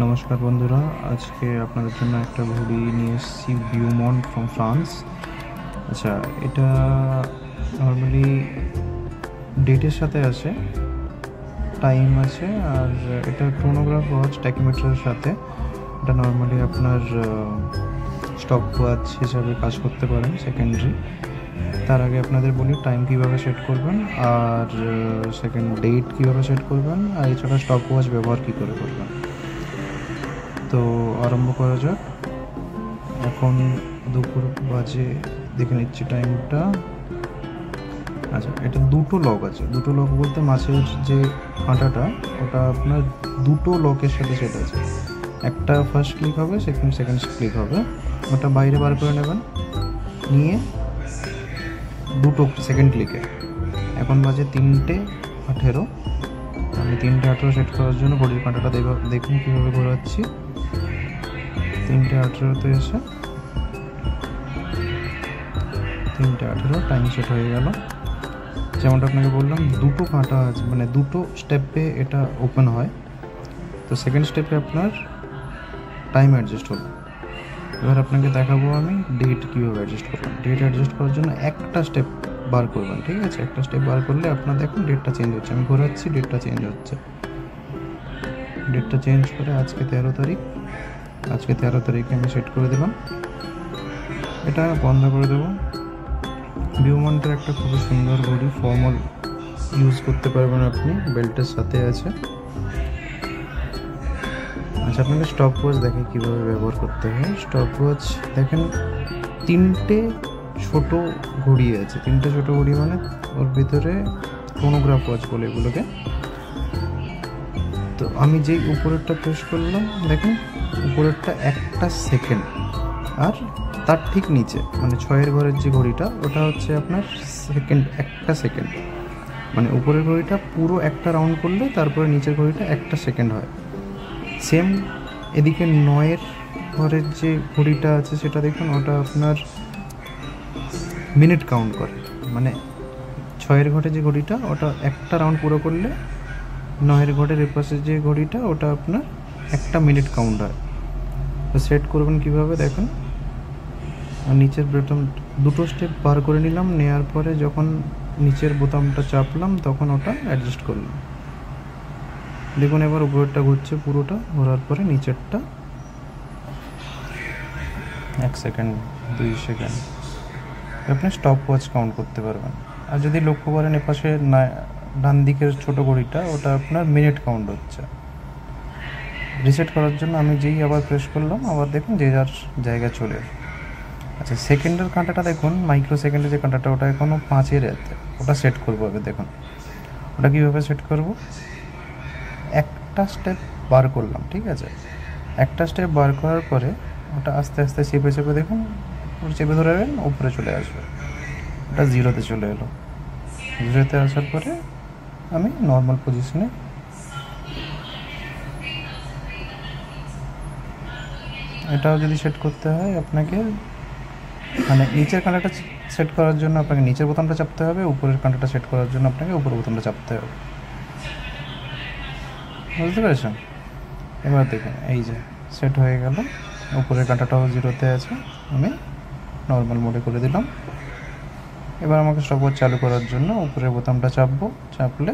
নমস্কার বন্ধুরা, আজকে আপনাদের জন্য একটা ঘড়ি নিয়ে এসেছি ভিউমন্ট ফ্রম ফ্রান্স। আচ্ছা, এটা নর্মালি ডেটের সাথে আছে, টাইম আছে, আর এটা ক্রোনোগ্রাফ ওয়াচ ট্যাকিমিটারের সাথে। এটা নর্মালি আপনার স্টপ ওয়াচ হিসাবে কাজ করতে পারেন সেকেন্ডারি। তার আগে আপনাদের বলি টাইম কীভাবে সেট করবেন, আর সেকেন্ড ডেট কীভাবে সেট করবেন, আর এছাড়া স্টপ ওয়াচ ব্যবহার কী করে করবেন। তো আরম্ভ করা যাক। এখন দুপুর বাজে, দেখে নিচ্ছি টাইমটা। আচ্ছা, এটা দুটো লক আছে। দুটো লক বলতে মাছের যে কাঁটাটা, ওটা আপনার দুটো লকের সাথে সেট আছে। একটা ফার্স্ট ক্লিক হবে, সেকেন্ড ক্লিক হবে। ওটা বাইরে বার করে নেবেন, নিয়ে দুটো সেকেন্ড ক্লিকে। এখন বাজে 3:18। আমি 3:18 সেট করার জন্য ঘড়ির কাঁটাটা দেখুন কীভাবে ঘোরাচ্ছি। 3:18 এসে 3:18 টাইম সেট হয়ে গেল। যেমনটা আপনাকে বললাম, দুটো কাঁটা আছে, মানে দুটো স্টেপে এটা ওপেন হয়। তো সেকেন্ড স্টেপে আপনার টাইম অ্যাডজাস্ট হলো। এবার আপনাকে দেখাবো আমি ডেট কীভাবে অ্যাডজাস্ট করবেন। ডেট অ্যাডজাস্ট করার জন্য একটা স্টেপ বার করবেন, ঠিক আছে? একটা স্টেপ বার করলে আপনার দেখুন ডেটটা চেঞ্জ হচ্ছে। আমি ঘোরাচ্ছি, ডেটটা চেঞ্জ হচ্ছে। ডেটটা চেঞ্জ করে আজকে 13 তারিখ। আজকে 13 তারিখে আমি সেট করে দিলাম। এটা বন্ধ করে দেবো। ভিউমন্টের একটা খুবই সুন্দর ঘড়ি, ফর্মাল ইউজ করতে পারবেন আপনি, বেল্টের সাথে আছে। আচ্ছা, আপনাকে স্টপ ওয়াচ দেখে কীভাবে ব্যবহার করতে হয়। স্টপ ওয়াচ দেখেন, তিনটে ছোট ঘড়ি আছে। তিনটে ছোট ঘড়ি মানে ওর ভিতরে ক্রোনোগ্রাফ ওয়াচ বলে এগুলোকে। তো আমি যেই উপরেরটা প্রেস করলাম, দেখুন উপরেরটা 1 সেকেন্ড, আর তার ঠিক নিচে মানে 6-এর ঘরের যে ঘড়িটা, ওটা হচ্ছে আপনার সেকেন্ড, 1 সেকেন্ড। মানে উপরের ঘড়িটা পুরো একটা রাউন্ড করলে তারপরে নিচের ঘড়িটা 1 সেকেন্ড হয়। সেম এদিকে 9-এর ঘরের যে ঘড়িটা আছে সেটা দেখুন, ওটা আপনার মিনিট কাউন্ট করে। মানে 6-এর ঘরে যে ঘড়িটা, ওটা একটা রাউন্ড পুরো করলে 9-এর ঘরের এপাশে যে ঘড়িটা, ওটা আপনার 1 মিনিট কাউন্ট হয়। তো সেট করবেন কীভাবে দেখুন। নিচের বোতাম দুটো স্টেপ বার করে নিলাম, নেওয়ার পরে যখন নিচের বোতামটা চাপলাম তখন ওটা অ্যাডজাস্ট করলাম। দেখুন এবার উপরেরটা ঘুরছে, পুরোটা ঘোরার পরে নিচেরটা 1 সেকেন্ড, 2 সেকেন্ড। আপনি স্টপ ওয়াচ কাউন্ট করতে পারবেন। আর যদি লক্ষ্য করেন এপাশে ডান দিকের ছোটো ঘড়িটা, ওটা আপনার মিনিট কাউন্ট হচ্ছে। রিসেট করার জন্য আমি যেই আবার প্রেস করলাম, আবার দেখুন যে যার জায়গায় চলে। আচ্ছা, সেকেন্ডের কাঁটাটা দেখুন, মাইক্রো সেকেন্ডের যে কাঁটাটা, ওটা এখনও 5-এর আছে। ওটা সেট করবো আগে। দেখুন ওটা কীভাবে সেট করব। একটা স্টেপ বার করলাম, ঠিক আছে? একটা স্টেপ বার করার পরে ওটা আস্তে আস্তে চেপে চেপে দেখুন, চেপে ধরবেন, উপরে চলে আসবে। ওটা 0-তে চলে এলো। 0-তে আসার পরে আমি নর্মাল পজিশনে এটাও যদি সেট করতে হয় আপনাকে, মানে নিচের কাঁটাটা সেট করার জন্য আপনাকে নিচের বোতামটা চাপতে হবে, উপরের কাঁটাটা সেট করার জন্য আপনাকে উপরের বোতামটা চাপতে হবে। বুঝতে পেরেছেন? এবার দেখুন এই যে সেট হয়ে গেল। উপরের কাঁটাটাও 0-তে আছে, আমি নর্মাল মোডে করে দিলাম। এবার আমাকে স্টপ ওয়াচ চালু করার জন্য উপরের বোতামটা চাপবো। চাপলে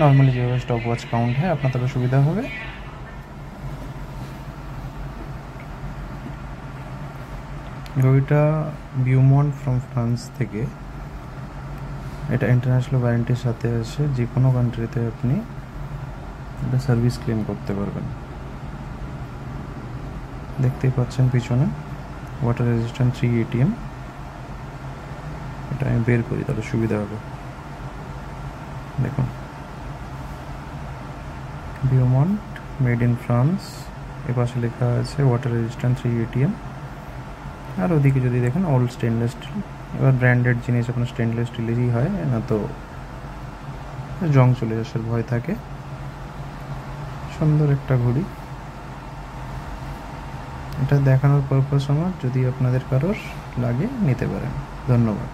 নর্মালি যেভাবে স্টপ ওয়াচ কাউন্ট হয়, আপনার তবে সুবিধা হবে। ঘড়িটা ভিউমন্ট ফ্রম ফ্রান্স থেকে। এটা ইন্টারন্যাশনাল ওয়ারেন্টির সাথে আছে। যে কোনো কান্ট্রিতে আপনি এটা সার্ভিস ক্লেম করতে পারবেন। দেখতেই পাচ্ছেন পিছনে ওয়াটার রেজিস্ট্যান্ট 3 ATM। এটা আমি বের করি, তাহলে সুবিধা হবে। দেখুন ভিউমন্ট মেড ইন ফ্রান্স, এপাশে লেখা আছে ওয়াটার রেজিস্ট্যান্ট 3 ATM। আর ওদিকে যদি দেখেন অল স্টেনলেস স্টিল। এবার ব্র্যান্ডেড জিনিস আপনার স্টেনলেস স্টিলেরই হয়, না তো জং চলে আসার ভয় থাকে। সুন্দর একটা ঘড়ি। এটা দেখানোর পারপাস আমার, যদি আপনাদের কারোর লাগে নিতে পারেন। ধন্যবাদ।